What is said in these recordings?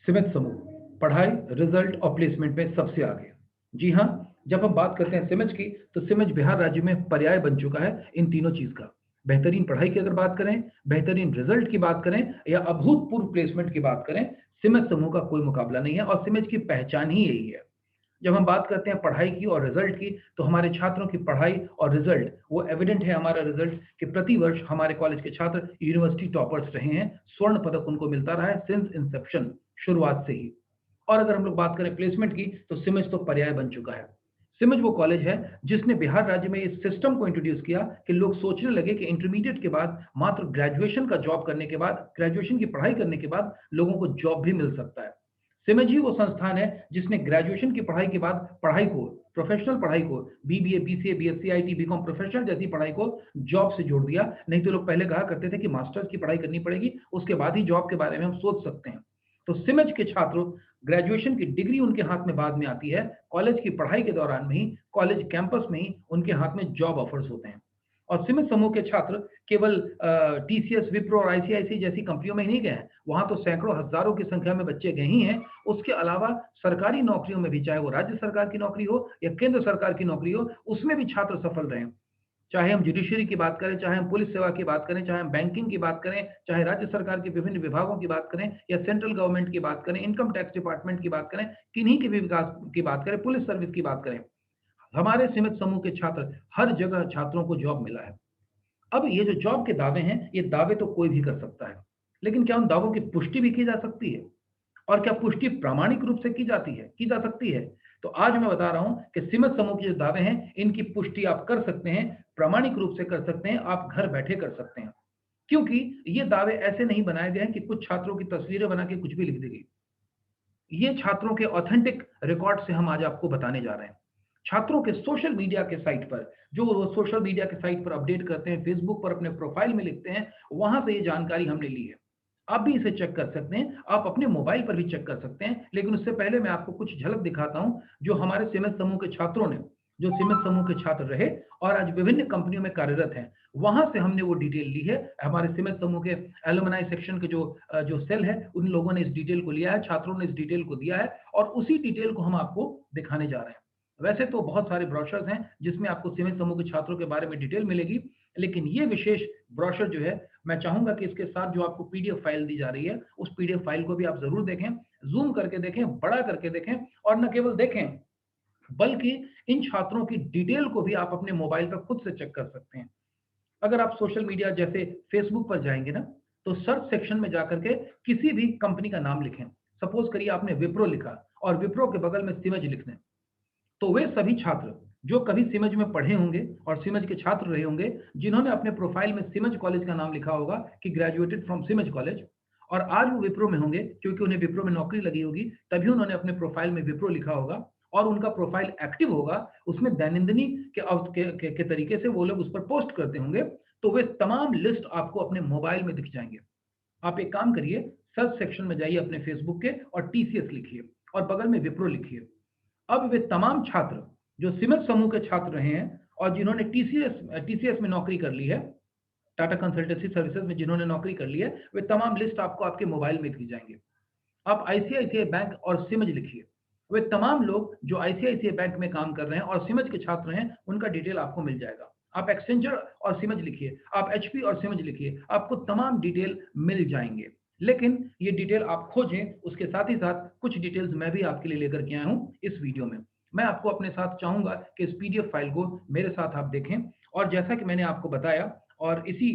सिमेज समूह पढ़ाई, रिजल्ट और प्लेसमेंट में सबसे आगे। जी हाँ, जब हम बात करते हैं सिमेज की, तो सिमेज बिहार राज्य में पर्याय बन चुका है इन तीनों चीज का। बेहतरीन पढ़ाई की अगर बात करें, बेहतरीन रिजल्ट की बात करें या अभूतपूर्व प्लेसमेंट की बात करें, सिमेज समूह का कोई मुकाबला नहीं है और सिमेज की पहचान ही यही है। जब हम बात करते हैं पढ़ाई की और रिजल्ट की, तो हमारे छात्रों की पढ़ाई और रिजल्ट वो एविडेंट है हमारा रिजल्ट कि प्रति वर्ष हमारे कॉलेज के छात्र यूनिवर्सिटी टॉपर्स रहे हैं। स्वर्ण पदक उनको मिलता रहा है सिंस इंसेप्शन, शुरुआत से ही। और अगर हम लोग बात करें प्लेसमेंट की, तो सिमेज तो पर्याय बन चुका है। सिमेज वो कॉलेज है जिसने बिहार राज्य में इस सिस्टम को इंट्रोड्यूस किया कि लोग सोचने लगे कि इंटरमीडिएट के बाद मात्र ग्रेजुएशन का जॉब करने के बाद, ग्रेजुएशन की पढ़ाई करने के बाद लोगों को जॉब भी मिल सकता है। सिमेज ही वो संस्थान है जिसने ग्रेजुएशन की पढ़ाई के बाद पढ़ाई को, प्रोफेशनल पढ़ाई को, BBA, BCA, BSc, IT, BCom, professional जैसी पढ़ाई को जॉब से जोड़ दिया। नहीं तो लोग पहले कहा करते थे कि मास्टर्स की पढ़ाई करनी पड़ेगी, उसके बाद ही जॉब के बारे में हम सोच सकते हैं। तो सिमेज के छात्र, ग्रेजुएशन की डिग्री उनके हाथ में बाद में आती है, कॉलेज की पढ़ाई के दौरान में ही, कॉलेज कैंपस में ही उनके हाथ में जॉब ऑफर्स होते हैं। और सिमेज समूह के छात्र केवल टीसीएस, विप्रो और आईसीआईसी जैसी कंपनियों में ही नहीं गए हैं, वहां तो सैकड़ों हजारों की संख्या में बच्चे गए ही हैं। उसके अलावा सरकारी नौकरियों में भी, चाहे वो राज्य सरकार की नौकरी हो या केंद्र सरकार की नौकरी हो, उसमें भी छात्र सफल रहे। चाहे हम जुडिशरी की बात करें, चाहे हम पुलिस सेवा की बात करें, चाहे हम बैंकिंग की बात करें, चाहे राज्य सरकार के विभिन्न विभागों की बात करें या सेंट्रल गवर्नमेंट की बात करें, इनकम टैक्स डिपार्टमेंट की बात करें, किन्हीं के भी विकास की बात करें, पुलिस सर्विस की बात करें, हमारे सीमित समूह के छात्र, हर जगह छात्रों को जॉब मिला है। अब ये जो जॉब के दावे हैं, ये दावे तो कोई भी कर सकता है, लेकिन क्या उन दावों की पुष्टि भी की जा सकती है? और क्या पुष्टि प्रामाणिक रूप से की जाती है, की जा सकती है? तो आज मैं बता रहा हूं कि सीमित समूह के जो दावे हैं, इनकी पुष्टि आप कर सकते हैं, प्रामाणिक रूप से कर सकते हैं, आप घर बैठे कर सकते हैं। क्योंकि ये दावे ऐसे नहीं बनाए गए हैं कि कुछ छात्रों की तस्वीरें बना के कुछ भी लिख दी गई। ये छात्रों के ऑथेंटिक रिकॉर्ड से हम आज आपको बताने जा रहे हैं। छात्रों के सोशल मीडिया के साइट पर, जो वो सोशल मीडिया के साइट पर अपडेट करते हैं, फेसबुक पर अपने प्रोफाइल में लिखते हैं, वहां से ये जानकारी हमने ली है। आप भी इसे चेक कर सकते हैं, आप अपने मोबाइल पर भी चेक कर सकते हैं, लेकिन उससे पहले मैं आपको कुछ झलक दिखाता हूं, जो हमारे सीमित समूह के छात्रों ने, जो सीमित समूह के छात्र रहे और आज विभिन्न कंपनियों में कार्यरत हैं, वहां से हमने वो डिटेल ली है। हमारे सीमित समूह के एलुमनाई सेक्शन के जो सेल है, उन लोगों ने इस डिटेल को लिया है, छात्रों ने इस डिटेल को दिया है और उसी डिटेल को हम आपको दिखाने जा रहे हैं। वैसे तो बहुत सारे ब्रोशर्स हैं जिसमें आपको सीमित समूह के छात्रों के बारे में डिटेल मिलेगी, लेकिन ये विशेष ब्रोशर जो है, मैं चाहूंगा कि इसके साथ जो आपको पीडीएफ फाइल दी जा रही है, उस पीडीएफ फाइल को भी आप जरूर देखें, जूम करके देखें, बड़ा करके देखें और न केवल देखें, बल्कि इन छात्रों की डिटेल को भी आप अपने मोबाइल पर खुद से चेक कर सकते हैं। अगर आप सोशल मीडिया जैसे फेसबुक पर जाएंगे ना, तो सर्च सेक्शन में जाकर के किसी भी कंपनी का नाम लिखें। सपोज करिए आपने विप्रो लिखा और विप्रो के बगल में सिमज लिख दें, तो वे सभी छात्र जो कभी सिमज में पढ़े होंगे और सिमज के छात्र रहे होंगे, जिन्होंने अपने प्रोफाइल में सिमज कॉलेज का नाम लिखा होगा कि ग्रेजुएटेड फ्रॉम सिमज कॉलेज, और आज वो विप्रो में होंगे क्योंकि उन्हें विप्रो में नौकरी लगी होगी, तभी उन्होंने अपने प्रोफाइल में विप्रो लिखा होगा और उनका प्रोफाइल एक्टिव होगा, उसमें दैनंदिनी के तरीके से वो लोग उस पर पोस्ट करते होंगे, तो वे तमाम लिस्ट आपको अपने मोबाइल में दिख जाएंगे। आप एक काम करिए, सर्च सेक्शन में जाइए अपने फेसबुक के और टीसीएस लिखिए और बगल में विप्रो लिखिए। अब वे तमाम छात्र जो सिमत समूह के छात्र रहे हैं और जिन्होंने टीसीएस में नौकरी कर ली है, टाटा कंसल्टेंसी सर्विसेज में जिन्होंने नौकरी कर ली है, वे तमाम लिस्ट आपको आपके मोबाइल में दिख जाएंगे। आप आईसीआईसीआई बैंक और सिमज लिखिए, वे तमाम लोग जो आईसीआईसीआई बैंक में काम कर रहे हैं और सिमज के छात्र हैं, उनका डिटेल आपको मिल जाएगा। आप एक्सेंचर और सिमज लिखिए, आप एचपी और सिमज लिखिए, आपको तमाम डिटेल मिल जाएंगे। लेकिन ये डिटेल आप खोजें, उसके साथ ही साथ कुछ डिटेल्स मैं भी आपके लिए लेकर के आया हूं इस वीडियो में। मैं आपको अपने साथ चाहूंगा कि इस पीडीएफ फाइल को मेरे साथ आप देखें, और जैसा कि मैंने आपको बताया, और इसी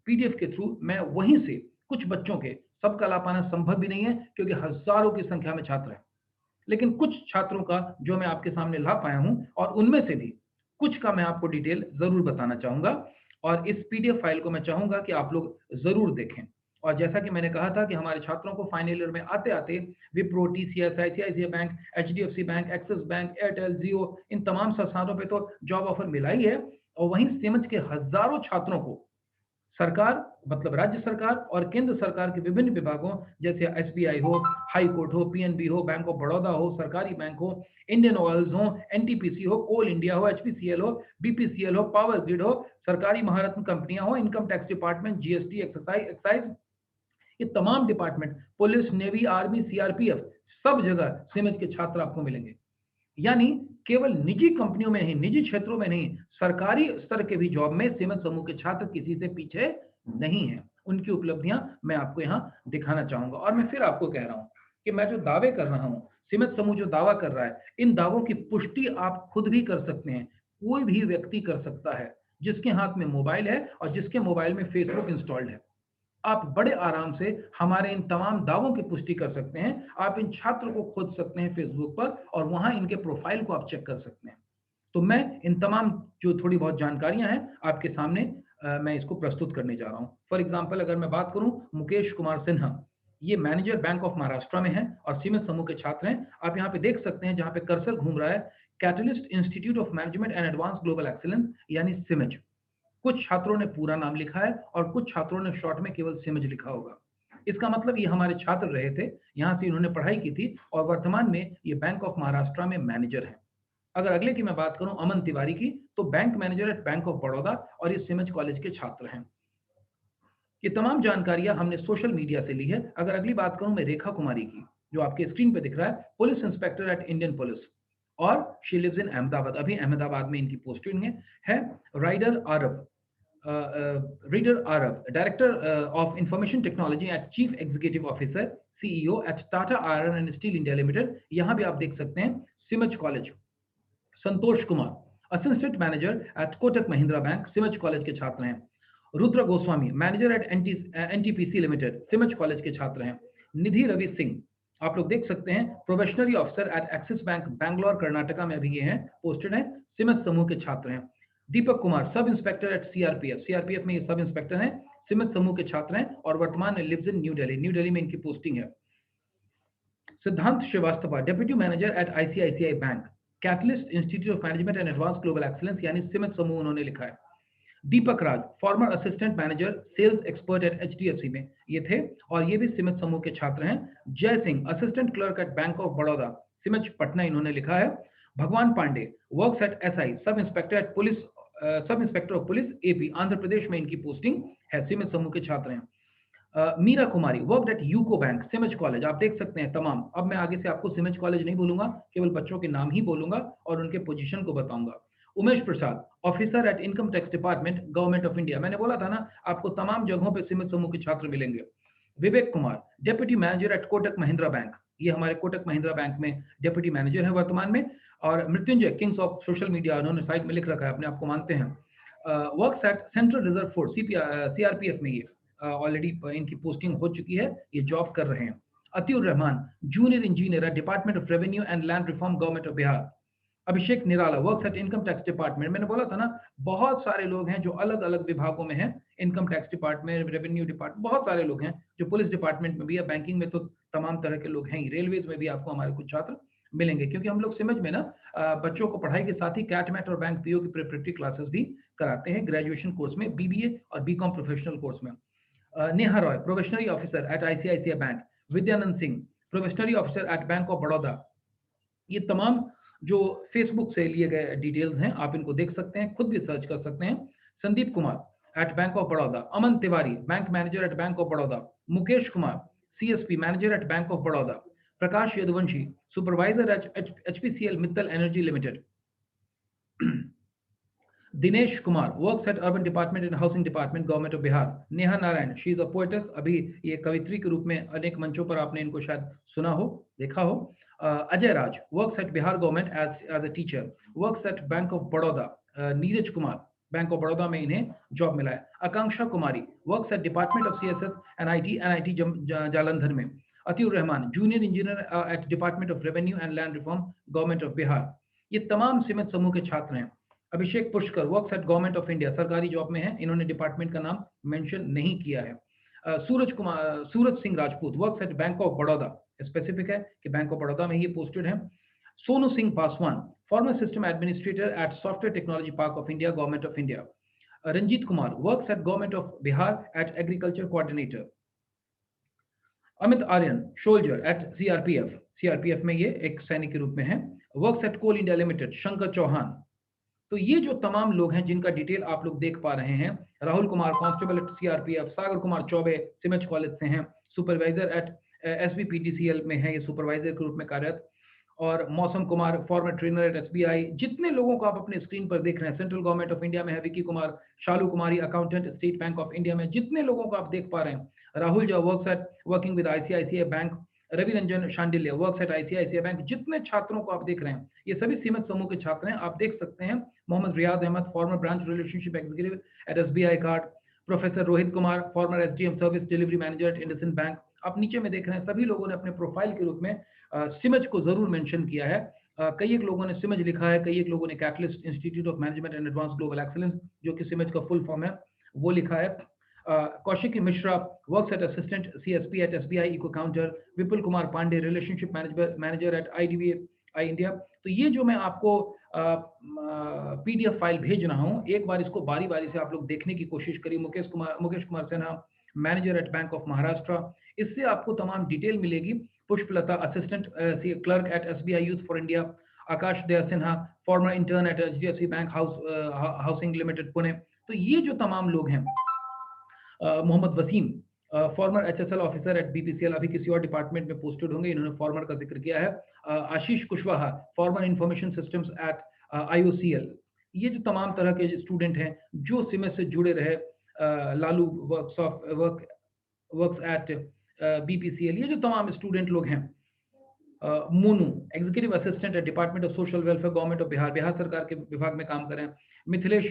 पीडीएफ के थ्रू मैं वहीं से कुछ बच्चों के, सबका ला पाना संभव भी नहीं है क्योंकि हजारों की संख्या में छात्र हैं, लेकिन कुछ छात्रों का जो मैं आपके सामने ला पाया हूं और उनमें से भी कुछ का मैं आपको डिटेल जरूर बताना चाहूंगा, और इस पीडीएफ फाइल को मैं चाहूंगा कि आप लोग जरूर देखें। और जैसा कि मैंने कहा था कि हमारे छात्रों को फाइनल ईयर में आते आते Wipro, TCS, ICICI bank, HDFC bank, Axis bank, Airtel, Jio, इन तमाम संस्थानों पे तो जॉब ऑफर मिला ही है, और वहीं सिमज के हजारों छात्रों को सरकार, मतलब राज्य सरकार और केंद्र सरकार के विभिन्न विभागों जैसे एसबीआई हो, हाई कोर्ट हो, पीएनबी हो, बैंक ऑफ बड़ौदा हो, सरकारी बैंक हो, इंडियन ऑयल्स हो, एनटीपीसी हो, कोल इंडिया हो, एचपीसीएल हो, बीपीसीएल हो, पावर ग्रिड हो, सरकारी महारत्न कंपनियां हो, income tax department, GST, excise, ये तमाम department, police, navy, army, CRPF, सब जगह सिमज के छात्र आपको मिलेंगे। यानी केवल निजी कंपनियों में नहीं, निजी क्षेत्रों में नहीं, सरकारी स्तर के भी जॉब में सिमज समूह के छात्र किसी से पीछे नहीं है। उनकी उपलब्धियां मैं आपको यहाँ दिखाना चाहूंगा। और मैं फिर आपको कह रहा हूं कि मैं जो दावे कर रहा हूं, सिमज समूह जो दावा कर रहा है, इन दावों की पुष्टि आप खुद भी कर सकते हैं। कोई भी व्यक्ति कर सकता है जिसके हाथ में मोबाइल है और जिसके मोबाइल में फेसबुक इंस्टॉल्ड है। आप बड़े आराम से हमारे इन तमाम दावों की पुष्टि कर सकते हैं। आप इन छात्रों को खोज सकते हैं फेसबुक पर और वहां इनके प्रोफाइल को आप चेक कर सकते हैं। तो मैं इन तमाम जो थोड़ी बहुत जानकारियां हैं आपके सामने मैं इसको प्रस्तुत करने जा रहा हूं। फॉर एग्जांपल अगर मैं बात करूं, मुकेश कुमार सिन्हा, ये मैनेजर बैंक ऑफ महाराष्ट्र में है और सीमित समूह के छात्र हैं। आप यहाँ पे देख सकते हैं जहां पे कर्सर घूम रहा है, catalyst institute of management and advance global excellence यानी सिमज। कुछ छात्रों ने पूरा नाम लिखा है और कुछ छात्रों ने शॉर्ट में केवल सिमज लिखा होगा। इसका मतलब ये हमारे छात्र रहे थे, यहाँ से इन्होंने पढ़ाई की थी और वर्तमान में ये बैंक ऑफ महाराष्ट्र में मैनेजर हैं। अगर अगले की मैं बात करूं, अमन तिवारी की, तो bank manager at bank of Baroda और ये सिमज कॉलेज के छात्र हैं। ये तमाम जानकारियां हमने सोशल मीडिया से ली है। अगर अगली बात करूं मैं रेखा कुमारी की, जो आपके स्क्रीन पे दिख रहा है, police inspector at Indian police और शी लिव्स इन अहमदाबाद। अभी अहमदाबाद में इनकी पोस्टिंग है। राइडर आरब, director of information technology at chief executive officer CEO at Tata iron and steel India limited. यहां भी आप देख सकते हैं सिमज college. Santosh Kumar, assistant manager at Kotak Mahindra bank, सिमज कॉलेज के छात्र हैं। Rudra Goswami, manager at NTPC limited, सिमज कॉलेज के छात्र हैं। निधि रवि सिंह, आप लोग देख सकते हैं, probationary officer eight axis bank Bangalore Karnataka में अभी ये हैं, पोस्टेड हैं, सिमज समूह के छात्र हैं। Deepak Kumar, sub inspector eight CRPF में ये सब इंस्पेक्टर हैं, सिमज समूह के छात्र हैं और वर्तमान में लिव्स इन न्यू दिल्ली में इनकी पोस्टिंग है। Siddhant Srivastava, deputy manager at ICICI bank, catalyst institute of management and advance global excellence यानी सिमज समूह उन्होंने लिखा है। Deepak Raj, former assistant manager sales expert at HDFC में ये थे और ये भी सिमज समूह के छात्र हैं। Jai Singh, assistant clerk at bank of Baroda, सिमज पटना इन्होंने लिखा है। Bhagwan Pandey, works at SI, sub inspector of police AP, Andhra Pradesh में इनकी पोस्टिंग है, सिमज समूह के छात्र हैं। Meera Kumari, worked at UCO bank, सिमज कॉलेज, आप देख सकते हैं तमाम। अब मैं आगे से आपको सिमज कॉलेज नहीं बोलूंगा, केवल बच्चों के नाम ही बोलूंगा और उनके पोजीशन को बताऊंगा। Umesh Prasad, officer at income tax department, government of India. मैंने बोला था ना आपको तमाम जगहों पे सिमज समूह के छात्र मिलेंगे। Vivek Kumar, deputy manager at Kotak Mahindra bank, ये हमारे कोटक महिंद्रा बैंक में डेप्यूटी मैनेजर है वर्तमान में। और Mrityunjay, kings of social media, उन्होंने साइट में लिख रखा है, अपने आप को मानते हैं। Works at central reserve force, CRPF में ये ऑलरेडी इनकी पोस्टिंग हो चुकी है, ये जॉब कर रहे हैं। Atiur Rahman, junior engineer at department of revenue and land reform, government of Bihar. Abhishek Nirala, works at income tax department. मैंने बोला था ना बहुत सारे लोग हैं जो अलग अलग विभागों में हैं, income tax department, revenue department, बहुत सारे लोग हैं जो पुलिस डिपार्टमेंट में भी है, बैंकिंग में तो तमाम तरह के लोग हैं ही, रेलवेज में भी आपको हमारे कुछ छात्र मिलेंगे। क्योंकि हम लोग सिमज में ना बच्चों को पढ़ाई के साथ ही कैट मैट और बैंक पीओ की प्रिपरेटरी क्लासेस भी कराते हैं ग्रेजुएशन कोर्स में, बीबीए और बीकॉम प्रोफेशनल कोर्स में। Neha Roy, probationary officer at ICICI bank. Vidyanand Singh, probationary officer at bank of Baroda. ये तमाम जो फेसबुक से लिए गए डिटेल्स हैं, आप इनको देख सकते हैं, खुद भी सर्च कर सकते हैं। Sandeep Kumar at bank of Baroda. Aman Tiwari, bank manager at bank of Baroda. Mukesh Kumar, CSP manager at bank of Baroda. Prakash Yaduvanshi, supervisor at HPCL Mittal Energy Limited. Dinesh Kumar, works at urban department and housing department, government of Bihar. Neha Narayan, she is a poetess, अभी ये कवित्री के रूप में अनेक मंचों पर आपने इनको शायद सुना हो, देखा हो। Ajay Raj, works at Bihar government as a teacher, works at bank of Baroda. Neeraj Kumar, bank of Baroda में इन्हें जॉब मिला है। Akanksha Kumari, works at department of CSS NIT Jalandhar में। Atiur Rahman, junior engineer at department of revenue and land reform, government of Bihar. ये तमाम सिमज समूह के छात्र हैं। Abhishek Pushkar, works at government of India, सरकारी जॉब में है, इन्होंने डिपार्टमेंट का नाम मेंशन नहीं किया है। Suraj Singh Rajput, works at bank of Baroda, specific है कि बैंक ऑफ बड़ौदा में ये पोस्टेड है। Sonu Singh Paswan, former system administrator at software technology park of India, government of India. Ranjeet Kumar, works at government of Bihar at agriculture coordinator. Amit Aryan, soldier at CRPF में ये एक सैनिक के रूप में है, works at Coal India limited. Shankar Chauhan. तो ये जो तमाम लोग हैं जिनका डिटेल आप लोग देख पा रहे हैं, Rahul Kumar, constable at CRPF. Sagar Kumar Choubey, सिमज कॉलेज से हैं। सुपरवाइजर एट SBPTCL में है, ये सुपरवाइजर के रूप में कार्यरत। और Mausam Kumar former trainer at SBI। जितने लोगों को आप अपने स्क्रीन पर देख रहे हैं, सेंट्रल गवर्नमेंट ऑफ इंडिया में है Vicky Kumar, Shalu Kumari accountant State Bank of India में, जितने लोगों को आप देख पा रहे हैं, राहुल जो working with ICICI Bank, Ravi Ranjan Shandilya works at ICICI Bank, जितने छात्रों को आप देख रहे हैं ये सभी सीमित समूह के छात्र हैं। आप देख सकते हैं Mohammad Riyaz Ahmed former branch relationship executive at SBI card, professor Rohit Kumar former SDM service delivery manager at IndusInd bank. आप नीचे में देख रहे हैं सभी लोगों ने अपने प्रोफाइल के रूप में सिमज को जरूर मेंशन किया है। कई एक लोगों ने सिमज लिखा है, कई एक लोगों ने catalyst institute of management and advance global excellence, जो कि सिमज का फुल फॉर्म है, वो लिखा है। Kaushiki Mishra works at assistant CSP at SBI eco counter, Vipul Kumar Pandey relationship manager at IDBI India. तो ये जो मैं आपको PDF फाइल भेज रहा हूँ, एक बार इसको बारी बारी से आप लोग देखने की कोशिश करिए। Mukesh Kumar Sinha manager at bank of Maharashtra, इससे आपको तमाम डिटेल मिलेगी। Pushplata assistant clerk at SBI Youth for India, Akash Daya Sinha former intern at HDFC Bank Housing Limited Pune. तो ये जो तमाम लोग हैं, Mohammad Wasim former HSL officer at BPCL, अभी किसी और डिपार्टमेंट में पोस्टेड होंगे, इन्होंने फॉर्मर का जिक्र किया है। Ashish Kushwaha former information systems at IOCL। ये जो तमाम तरह के स्टूडेंट हैं जो सिमस से जुड़े रहे, लालू वर्क्स एट BPCL, ये जो तमाम स्टूडेंट लोग हैं। Monu executive assistant at department of social welfare government of Bihar सरकार के विभाग में काम करें। Mithilesh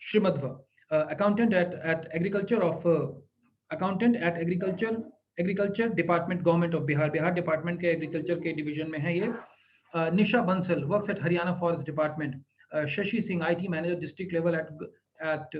Shrimadhva accountant at agriculture department government of Bihar department के एग्रीकल्चर के डिवीजन में है ये। Nisha Bansal works at Haryana forest department. Shashi Singh IT manager district level at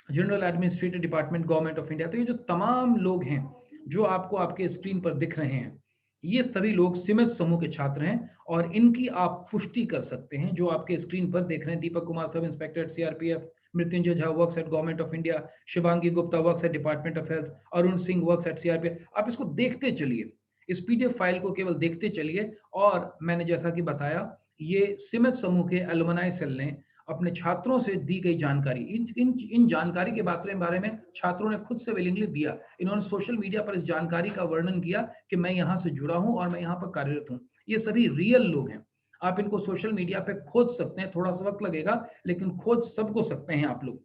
general administrative department government of India. तो ये जो तमाम लोग हैं जो आपको आपके स्क्रीन पर दिख रहे हैं, ये सभी लोग सिमज समूह के छात्र हैं और इनकी आप पुष्टि कर सकते हैं जो आपके स्क्रीन पर देख रहे हैं। Deepak Kumar sub inspector CRPF, Mrityunjay Jha works at government of India, Shivangi Gupta works at department of health, Arun Singh works at CRPF। आप इसको देखते चलिए, इस PDF फाइल को केवल देखते चलिए। और मैंने जैसा कि बताया, ये सिमज समूह के एलुमनाई सेल ने अपने छात्रों से दी गई जानकारी, इन जानकारी के बारे में छात्रों ने खुद से विलिंगली दिया। इन्होंने सोशल मीडिया पर इस जानकारी का वर्णन किया कि मैं यहाँ से जुड़ा हूँ और मैं यहाँ पर कार्यरत हूँ। ये सभी रियल लोग हैं। आप इनको सोशल मीडिया पे खोज सकते हैं, थोड़ा सा वक्त लगेगा लेकिन खोज सबको सकते हैं आप लोग।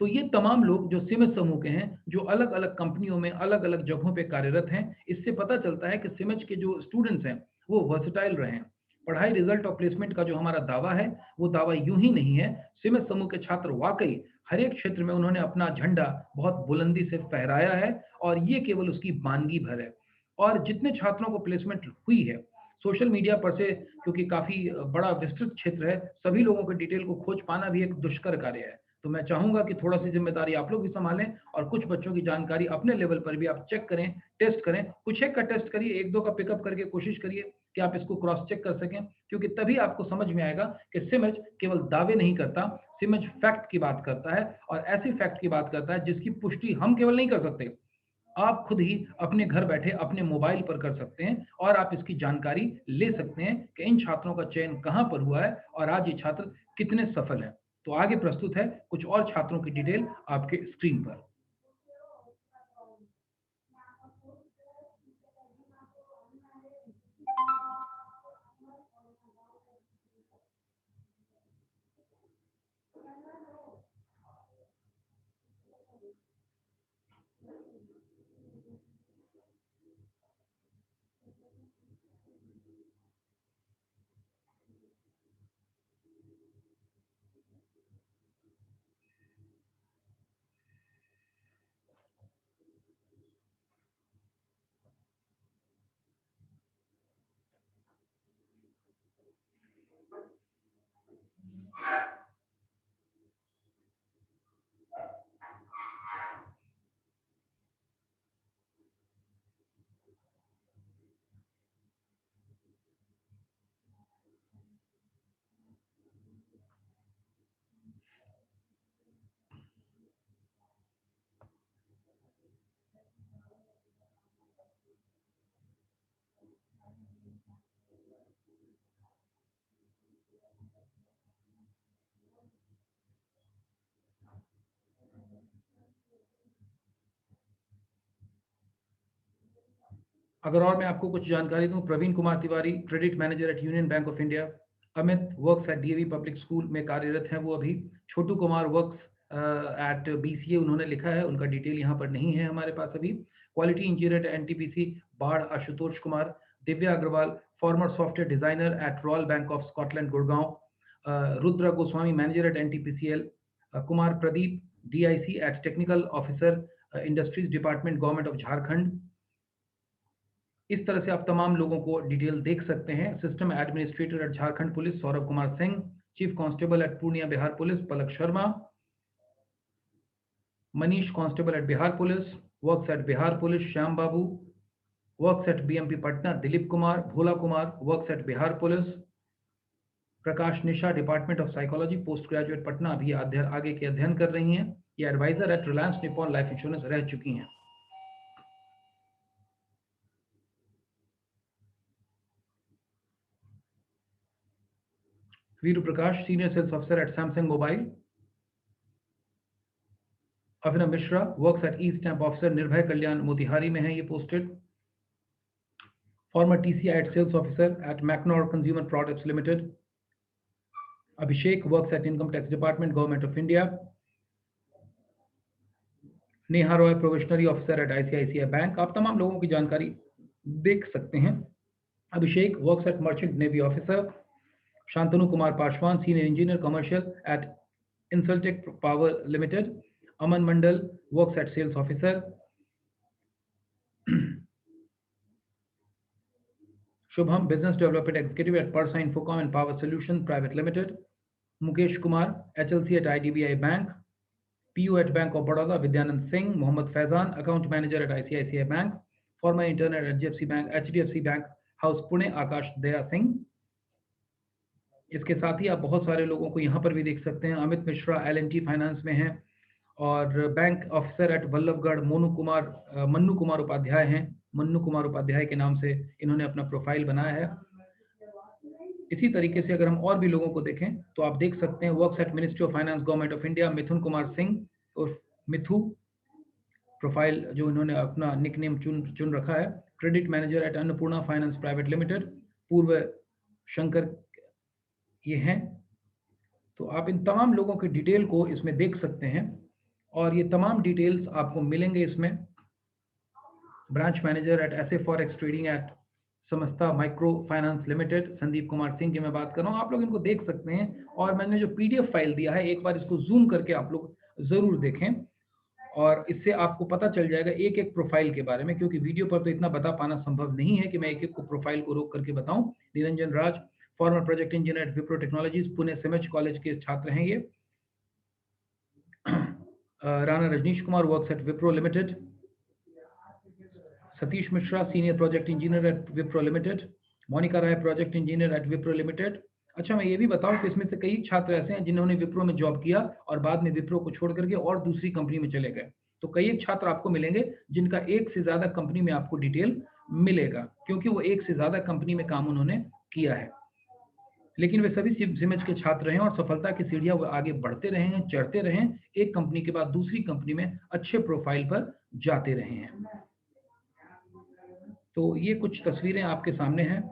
तो ये तमाम लोग जो सिमज समूह के हैं, जो अलग अलग कंपनियों में अलग अलग जगहों पे कार्यरत हैं, इससे पता चलता है कि सिमज के जो स्टूडेंट्स हैं वो वर्सेटाइल रहे हैं। पढ़ाई रिजल्ट और प्लेसमेंट का जो हमारा दावा है, वो दावा यूं ही नहीं है। सिमज समूह के छात्र वाकई हर एक क्षेत्र में उन्होंने अपना झंडा बहुत बुलंदी से फहराया है और ये केवल उसकी मानगी भर है। और जितने छात्रों को प्लेसमेंट हुई है, सोशल मीडिया पर से, क्योंकि काफी बड़ा विस्तृत क्षेत्र है, सभी लोगों के डिटेल को खोज पाना भी एक दुष्कर कार्य है। तो मैं चाहूंगा कि थोड़ा सी जिम्मेदारी आप लोग भी संभालें और कुछ बच्चों की जानकारी अपने लेवल पर भी आप चेक करें, टेस्ट करें। कुछ एक का टेस्ट करिए, एक दो का पिकअप करके कोशिश करिए कि आप इसको क्रॉस चेक कर सकें, क्योंकि तभी आपको समझ में आएगा कि सिमज केवल दावे नहीं करता, सिमज फैक्ट की बात करता है और ऐसी फैक्ट की बात करता है जिसकी पुष्टि हम केवल नहीं कर सकते, आप खुद ही अपने घर बैठे अपने मोबाइल पर कर सकते हैं और आप इसकी जानकारी ले सकते हैं कि इन छात्रों का चयन कहां पर हुआ है और आज ये छात्र कितने सफल हैं। तो आगे प्रस्तुत है कुछ और छात्रों की डिटेल आपके स्क्रीन पर। अगर और मैं आपको कुछ जानकारी दूं, Praveen Kumar Tiwari, credit manager at Union Bank of India. Amit works at DAV public school में कार्यरत हैं वो अभी। Chhotu Kumar works at BCA उन्होंने लिखा है, उनका डिटेल यहाँ पर नहीं है हमारे पास अभी। Quality engineer at NTPC Barh Ashutosh Kumar. Divya Agarwal former software designer at Royal Bank of Scotland Gurgaon. Rudra Goswami manager at NTPCL. Kumar Pradeep DIC at technical officer industries department government of Jharkhand. इस तरह से आप तमाम लोगों को डिटेल देख सकते हैं। System administrator at Jharkhand police Saurabh Kumar Singh. Chief constable at Purnia Bihar police Palak Sharma. Manish constable at Bihar police. Works at Bihar police Shyam Babu. Works at BMP Patna Dilip Kumar. Bhola Kumar works at Bihar police. Prakash Nisha department of psychology post graduate Patna, अभी आगे के अध्ययन कर रही हैं। ये adviser at Reliance Nippon Life Insurance रह चुकी हैं। वीरू प्रकाश senior sales officer at Samsung mobile. Abhinav Mishra works at e stamp officer Nirbhay Kalyan Motihari में है ये posted. Former TCI at sales officer at Macnor consumer products limited. Abhishek works at income tax department government of India. Neha Roy probationary officer at ICICI bank. आप तमाम लोगों की जानकारी देख सकते हैं। Abhishek works at merchant navy officer. Shantanu Kumar Paswan senior engineer commercial at Insultech power limited. Aman Mandal works at sales officer. Shubham business development executive at Parsa infocom and power solution private limited. Mukesh Kumar HLC at IDBI bank. PU at bank of Baroda Vidyanand Singh. Mohammad Faizan account manager at ICICI bank. Former intern at HDFC bank house Pune Akash Daya Singh. इसके साथ ही आप बहुत सारे लोगों को यहाँ पर भी देख सकते हैं। अमित मिश्रा एलएनटी फाइनेंस में हैं और bank officer at Vallabhgarh Mannu Kumar Upadhyay हैं। मन्नू कुमार उपाध्याय के नाम से इन्होंने अपना प्रोफाइल बनाया है। इसी तरीके से अगर हम और भी लोगों को देखें तो आप देख सकते हैं works at ministry of finance government of India Mithun Kumar Singh और मिथु प्रोफाइल जो इन्होंने अपना निकनेम चुन रखा है। Credit manager eight Annapurna finance private limited पूर्व शंकर ये हैं। तो आप इन तमाम लोगों की डिटेल को इसमें देख सकते हैं और ये तमाम डिटेल्स आपको मिलेंगे इसमें। Branch manager at SA forex trading at Samasta micro finance limited Sandeep Kumar Singh की मैं बात कर रहा हूँ। आप लोग इनको देख सकते हैं और मैंने जो पीडीएफ फाइल दिया है एक बार इसको जूम करके आप लोग जरूर देखें और इससे आपको पता चल जाएगा एक एक प्रोफाइल के बारे में, क्योंकि वीडियो पर तो इतना बता पाना संभव नहीं है कि मैं एक एक को प्रोफाइल को रोक करके बताऊं। Niranjan Raj former project engineer at Wipro technologies Pune सिमेज कॉलेज के छात्र हैं ये। Rana Rajneesh Kumar works at Wipro limited. Satish Mishra senior project engineer at Wipro limited. Monika Rai project engineer at Wipro limited. अच्छा मैं ये भी बताऊं कि इसमें से कई छात्र ऐसे हैं जिन्होंने विप्रो में जॉब किया और बाद में विप्रो को छोड़ करके और दूसरी कंपनी में चले गए। तो कई एक छात्र आपको मिलेंगे जिनका एक से ज्यादा कंपनी में आपको डिटेल मिलेगा, क्योंकि वो एक से ज्यादा कंपनी में काम उन्होंने किया है। लेकिन वे सभी सिमेज के छात्र हैं और सफलता की सीढ़ियां वो आगे बढ़ते रहे हैं, चढ़ते रहे हैं, एक कंपनी के बाद दूसरी कंपनी में अच्छे प्रोफाइल पर जाते रहे हैं। तो ये कुछ तस्वीरें आपके सामने हैं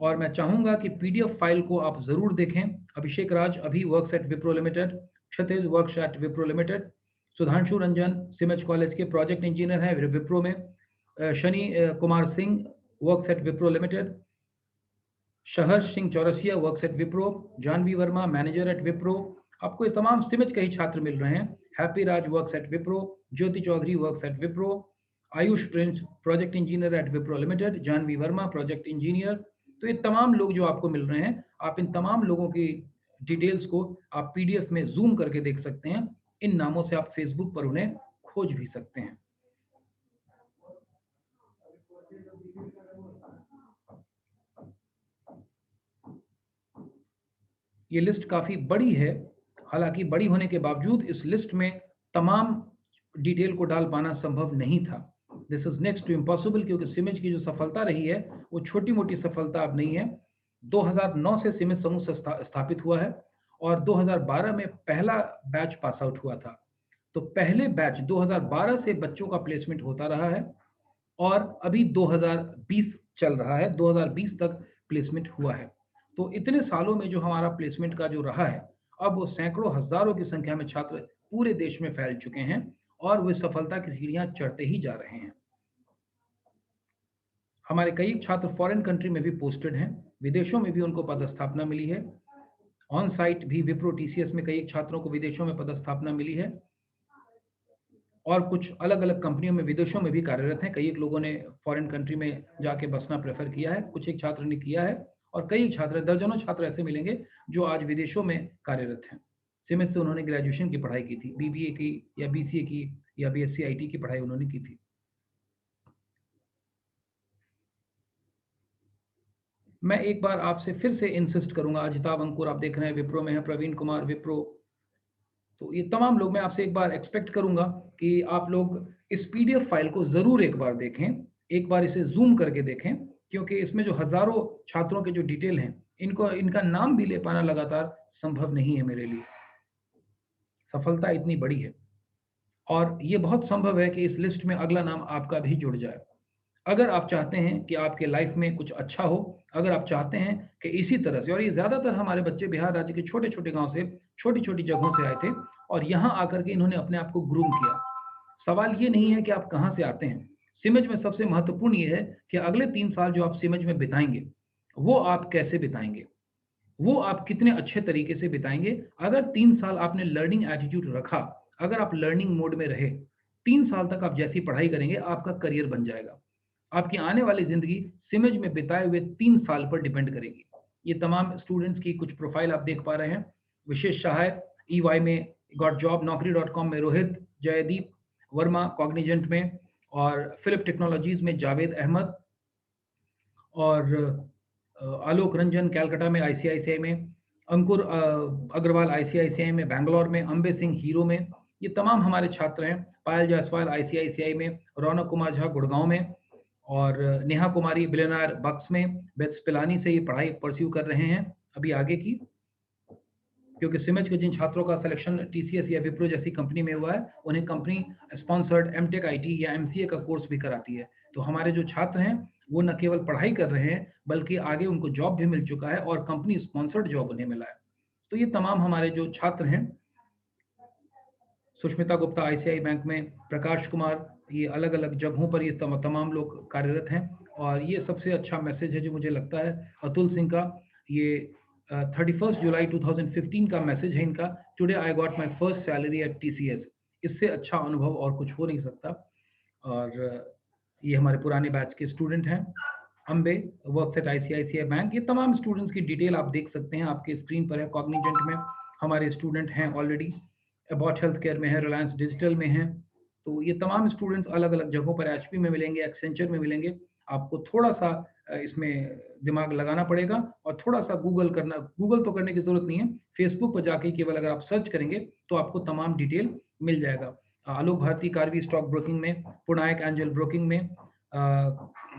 और मैं चाहूंगा कि पीडीएफ फाइल को आप जरूर देखें। अभिषेक राज अभी works at Wipro limited. Kshitij works at Wipro limited. Sudhanshu Ranjan सिमेज कॉलेज के प्रोजेक्ट इंजीनियर हैं विप्रो में। Shani Kumar Singh works at Wipro limited. Saharsh Singh Chaurasia works at Wipro. Janvi Verma manager at Wipro. आपको ये तमाम सिमेज के ही छात्र मिल रहे हैं। Happy Raj works at Wipro. Jyoti Chaudhary works at Wipro. Ayush Prince project engineer at Wipro Limited. Janvi Verma project engineer. तो ये तमाम लोग जो आपको मिल रहे हैं, आप इन तमाम लोगों की डिटेल्स को आप पीडीएफ में जूम करके देख सकते हैं। इन नामों से आप फेसबुक पर उन्हें खोज भी सकते हैं। ये लिस्ट काफी बड़ी है, हालांकि बड़ी होने के बावजूद इस लिस्ट में तमाम डिटेल को डाल पाना संभव नहीं था। This is next to impossible, क्योंकि सिमेज की जो सफलता रही है वो छोटी मोटी सफलता अब नहीं है। 2009 से सिमेज समूह स्थापित हुआ है और 2012 में पहला बैच पास आउट हुआ था। तो पहले बैच 2012 से बच्चों का प्लेसमेंट होता रहा है और अभी 2020 चल रहा है, 2020 तक प्लेसमेंट हुआ है। तो इतने सालों में जो हमारा प्लेसमेंट का जो रहा है, अब वो सैकड़ों हज़ारों की संख्या में छात्र पूरे देश में फैल चुके हैं और वे सफलता की सीढ़ियाँ चढ़ते ही जा रहे हैं। हमारे कई छात्र फॉरेन कंट्री में भी पोस्टेड हैं, विदेशों में भी उनको पदस्थापना मिली है। ऑन साइट भी विप्रो टीसीएस में कई छात्रों को विदेशों में पदस्थापना मिली है और कुछ अलग-अलग कंपनियों में विदेशों में भी कार्यरत हैं। कई एक लोगों ने फॉरेन कंट्री में जाके बसना प्रेफ़र किया है, कुछ एक छात्र ने किया है और कई छात्र, दर्जनों छात्र ऐसे मिलेंगे जो आज विदेशों में कार्यरत हैं। सिमित से उन्होंने ग्रेजुएशन की पढ़ाई की थी, बीबीए की या बीसीए की या बीएससी आईटी की पढ़ाई उन्होंने की थी। मैं एक बार आपसे फिर से इंसिस्ट करूँगा, अजिताभ अंकुर आप देख रहे हैं विप्रो में हैं, प्रवीण कुमार विप्रो, तो ये तमाम लोग मैं आपसे एक बार एक्सपेक्ट करूँगा कि आप लोग इस पीडीएफ फाइल को ज़रूर एक बार देखें, एक बार इसे ज़ूम करके देखें, क्योंकि इसमें जो हज़ारों छात्रों के जो डिटेल हैं, इनको इनका नाम भी ले पाना लगातार संभव नहीं है मेरे लिए। सफलता इतनी बड़ी है और ये बहुत संभव है कि इस लिस्ट में अगला नाम आपका भी जुड़ जाए। अगर आप चाहते हैं कि आपके लाइफ में कुछ अच्छा हो, अगर आप चाहते हैं कि इसी तरह से, और ये ज़्यादातर हमारे बच्चे बिहार राज्य के छोटे-छोटे गाँव से, छोटी-छोटी जगहों से आए थे और यहाँ आकर के इन्होंने अपने आप को ग्रूम किया। सवाल ये नहीं है कि आप कहाँ से आते हैं। सिमज में सबसे महत्वपूर्ण ये है कि अगले 3 साल जो आप सिमज में बिताएँगे, वो आप कैसे बिताएँगे? वो आप कितने अच्छे तरीके से बिताएँगे? अगर 3 साल आपने लर्निंग एटीट्यूड रखा, अगर आप लर्निंग मोड में रहे, 3 साल तक आप जैसी पढ़ाई करेंगे, आपका करियर बन जाएगा। आपकी आने वाली ज़िंदगी सिमज में बिताए हुए 3 साल पर डिपेंड करेगी। ये तमाम स्टूडेंट्स की कुछ प्रोफ़ाइल आप देख पा रहे हैं। विशेष सहायक ईवाई में गॉट जॉब, नौकरी.com में रोहित, जयदीप वर्मा कॉग्निजेंट में और फिलिप टेक्नोलॉजीज़ में जावेद अहमद और आलोक रंजन कैलकाटा में आईसीआईसीआई में, अंकुर अग्रवाल आईसीआईसीआई में बैंगलोर में, अंबे सिंह हीरो में, ये तमाम हमारे छात्र हैं। पायल जायसवाल आईसीआईसीआई में, रौनक कुमार झा गुड़गांव में और नेहा कुमारी बिलियनायर बक्स में, बेट्स पिलानी से ये पढ़ाई परस्यू कर रहे हैं अभी आगे की, क्योंकि सिमज के जिन छात्रों का सिलेक्शन टीसीएस या विप्रो जैसी कंपनी में हुआ है, उन्हें कंपनी स्पॉन्सर्ड एमटेक आईटी या एमसीए का कोर्स भी कराती है। तो हमारे जो छात्र हैं, वो न केवल पढ़ाई कर रहे हैं, बल्कि आगे उनको जॉब भी मिल चुका है और कंपनी स्पॉन्सर्ड जॉब उन्हें मिला है। तो ये तमाम हमारे जो छात्र हैं, सुष्मिता गुप्ता आईसीआई बैंक में, प्रकाश कुमार, ये अलग-अलग जगहों पर ये तमाम लोग कार्यरत हैं और ये सबसे अच्छा मैसेज है जो मुझे लगता है अतुल सिंह का, ये 31 जुलाई 2015 का मैसेज है इनका, today I got my first salary at TCS. इससे अच्छा अनुभव और कुछ हो नहीं सकता। और ये हमारे पुराने बैच के स्टूडेंट हैं। Ambe works at ICICI bank, ये तमाम स्टूडेंट्स की डिटेल आप देख सकते हैं, आपके स्क्रीन पर है। कॉग्निजेंट में हमारे स्टूडेंट हैं ऑलरेडी, अबॉट हेल्थ केयर में है, रिलायंस डिजिटल में है। तो ये तमाम स्टूडेंट्स अलग-अलग जगहों पर एचपी में मिलेंगे, एक्सेंचर में मिलेंगे। आपको थोड़ा-सा इसमें दिमाग लगाना पड़ेगा और थोड़ा-सा गूगल तो करने की ज़रूरत नहीं है, फेसबुक पर जाके केवल अगर आप सर्च करेंगे, तो आपको तमाम डिटेल मिल जाएगा। आलोक भारती कार्वी स्टॉक ब्रोकिंग में, पुनायक एंजल ब्रोकिंग में,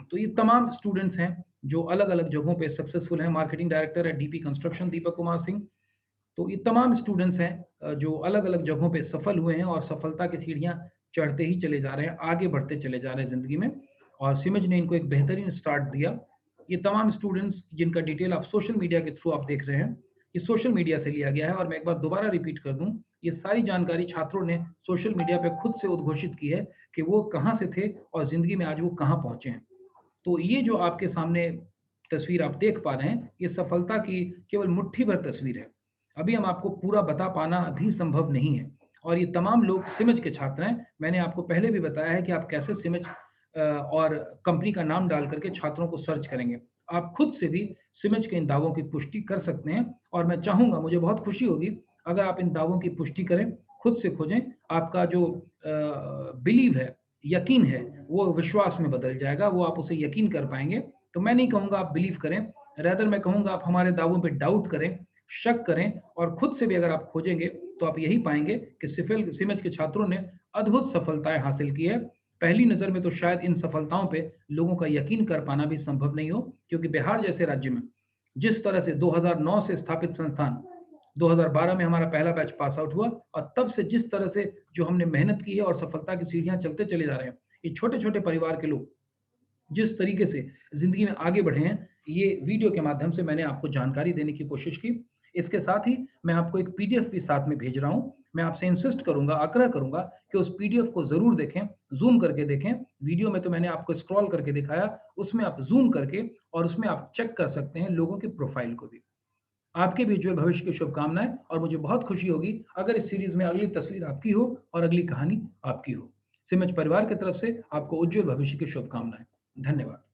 तो ये तमाम स्टूडेंट्स हैं जो अलग-अलग जगहों पे सक्सेसफुल हैं। मार्केटिंग डायरेक्टर है डीपी कंस्ट्रक्शन दीपक कुमार सिंह। तो ये तमाम स्टूडेंट्स हैं जो अलग-अलग जगहों पे सफल हुए हैं और सफलता की सीढ़ियाँ चढ़ते ही चले जा रहे हैं, आगे बढ़ते चले जा रहे हैं ज़िंदगी में और सिमज ने इनको एक बेहतरीन स्टार्ट दिया। ये तमाम स्टूडेंट्स जिनका डिटेल आप सोशल मीडिया के थ्रू आप देख रहे हैं, ये सोशल मीडिया से लिया गया है और मैं एक बार दोबारा रिपीट कर दूँ, ये सारी जानकारी छात्रों ने सोशल मीडिया पे खुद से उद्घोषित की है कि वो कहाँ से थे और ज़िंदगी में आज वो कहाँ पहुँचे हैं। तो ये जो आपके सामने तस्वीर आप देख पा रहे हैं, ये सफलता की केवल मुट्ठी भर तस्वीर है। अभी हम आपको पूरा बता पाना भी संभव नहीं है और ये तमाम लोग सिमज के छात्र हैं। मैंने आपको पहले भी बताया है कि आप कैसे सिमज और कंपनी का नाम डाल करके छात्रों को सर्च करेंगे। आप खुद से भी सिमज के इन दावों की पुष्टि कर सकते हैं और मैं चाहूँगा, मुझे बहुत खुशी होगी अगर आप इन दावों की पुष्टि करें, खुद से खोजें। आपका जो बिलीव है, यकीन है, वो विश्वास में बदल जाएगा, वो आप उसे यकीन कर पाएँगे। तो मैं नहीं कहूँगा आप बिलीव करें, रादर मैं कहूँगा आप हमारे दावों पे डाउट करें, शक करें और खुद से भी अगर आप खोजेंगे तो आप यही पाएँगे कि सिमज के छात्रों ने अद्भुत सफलताएँ हासिल की है। पहली नज़र में तो शायद इन सफलताओं पे लोगों का यकीन कर पाना भी संभव नहीं हो, क्योंकि बिहार जैसे राज्य में जिस तरह से 2009 से स्थापित संस्थान, 2012 में हमारा पहला बैच पास आउट हुआ और तब से जिस तरह से जो हमने मेहनत की है और सफलता की सीढ़ियाँ चलते चले जा रहे हैं, ये छोटे-छोटे परिवार के लोग, जिस तरीके से जिंदगी में आगे बढ़े हैं, ये वीडियो के माध्यम से मैंने आपको जानकारी देने की कोशिश की। इसके साथ ही मैं आपको एक पीडीएफ भी साथ में भेज रहा हूँ। मैं आपसे इंसिस्ट करूंगा, आग्रह करूंगा कि उस पीडीएफ को जरूर देखें, जूम करके देखें। वीडियो में तो मैंने आपको स्क्रॉल करके दिखाया, उसमें आप जूम करके और उसमें आप चेक कर सकते हैं लोगों के प्रोफाइल को भी। आपके भी उज्जवल भविष्य की शुभकामनाएं, और मुझे बहुत खुशी होगी अगर इस सीरीज में अगली तस्वीर आपकी हो और अगली कहानी आपकी हो। सिमज परिवार की तरफ से आपको उज्जवल भविष्य की शुभकामनाएं। धन्यवाद।